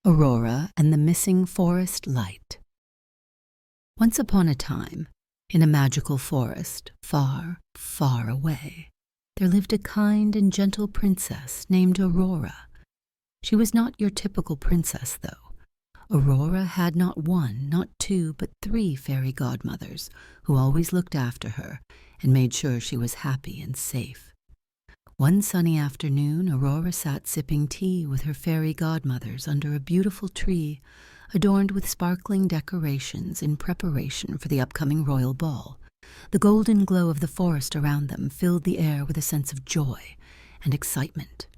Aurora and the Missing Forest Light. Once upon a time, in a magical forest far, far away, there lived a kind and gentle princess named Aurora. She was not your typical princess, though. Aurora had not one, not two, but three fairy godmothers who always looked after her and made sure she was happy and safe. One sunny afternoon, Aurora sat sipping tea with her fairy godmothers under a beautiful tree adorned with sparkling decorations in preparation for the upcoming royal ball. The golden glow of the forest around them filled the air with a sense of joy and excitement.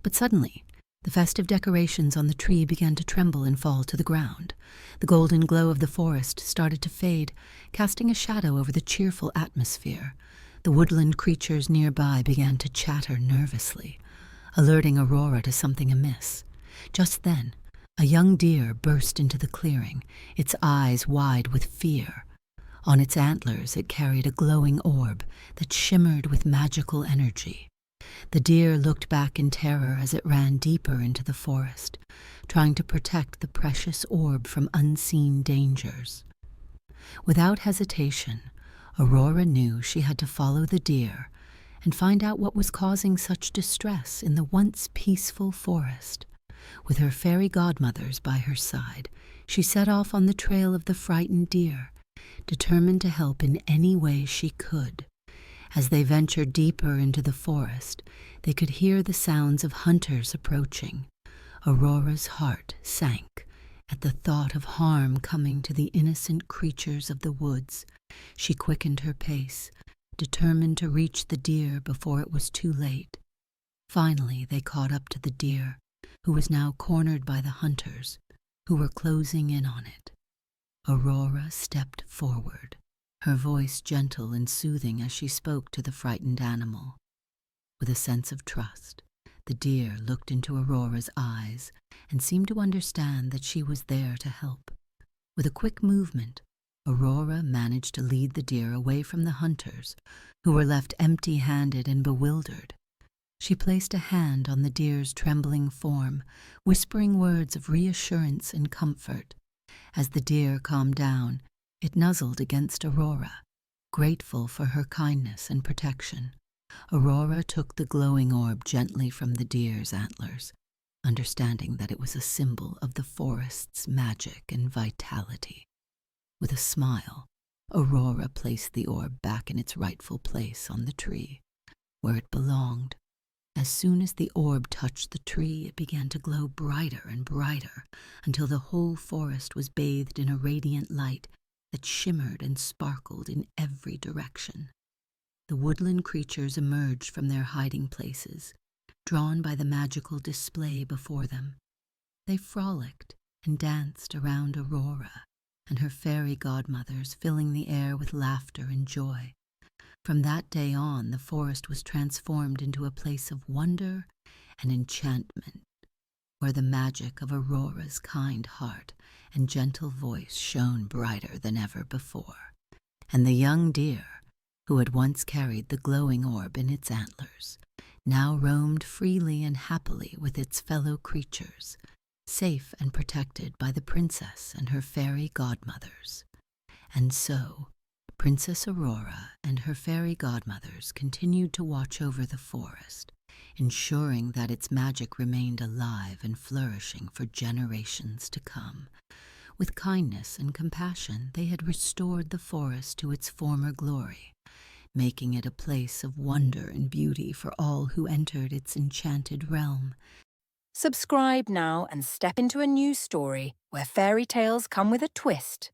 But suddenly, the festive decorations on the tree began to tremble and fall to the ground. The golden glow of the forest started to fade, casting a shadow over the cheerful atmosphere. The woodland creatures nearby began to chatter nervously, alerting Aurora to something amiss. Just then, a young deer burst into the clearing, its eyes wide with fear. On its antlers it carried a glowing orb that shimmered with magical energy. The deer looked back in terror as it ran deeper into the forest, trying to protect the precious orb from unseen dangers. Without hesitation, Aurora knew she had to follow the deer and find out what was causing such distress in the once peaceful forest. With her fairy godmothers by her side, she set off on the trail of the frightened deer, determined to help in any way she could. As they ventured deeper into the forest, they could hear the sounds of hunters approaching. Aurora's heart sank at the thought of harm coming to the innocent creatures of the woods. She quickened her pace, determined to reach the deer before it was too late. Finally, they caught up to the deer, who was now cornered by the hunters, who were closing in on it. Aurora stepped forward, her voice gentle and soothing as she spoke to the frightened animal. With a sense of trust, the deer looked into Aurora's eyes and seemed to understand that she was there to help. With a quick movement, Aurora managed to lead the deer away from the hunters, who were left empty-handed and bewildered. She placed a hand on the deer's trembling form, whispering words of reassurance and comfort. As the deer calmed down, it nuzzled against Aurora, grateful for her kindness and protection. Aurora took the glowing orb gently from the deer's antlers, understanding that it was a symbol of the forest's magic and vitality. With a smile, Aurora placed the orb back in its rightful place on the tree, where it belonged. As soon as the orb touched the tree, it began to glow brighter and brighter until the whole forest was bathed in a radiant light that shimmered and sparkled in every direction. The woodland creatures emerged from their hiding places, drawn by the magical display before them. They frolicked and danced around Aurora and her fairy godmothers, filling the air with laughter and joy. From that day on, the forest was transformed into a place of wonder and enchantment, where the magic of Aurora's kind heart and gentle voice shone brighter than ever before. And the young deer, who had once carried the glowing orb in its antlers, now roamed freely and happily with its fellow creatures, safe and protected by the princess and her fairy godmothers. And so, Princess Aurora and her fairy godmothers continued to watch over the forest, ensuring that its magic remained alive and flourishing for generations to come. With kindness and compassion, they had restored the forest to its former glory, making it a place of wonder and beauty for all who entered its enchanted realm. Subscribe now and step into a new story where fairy tales come with a twist.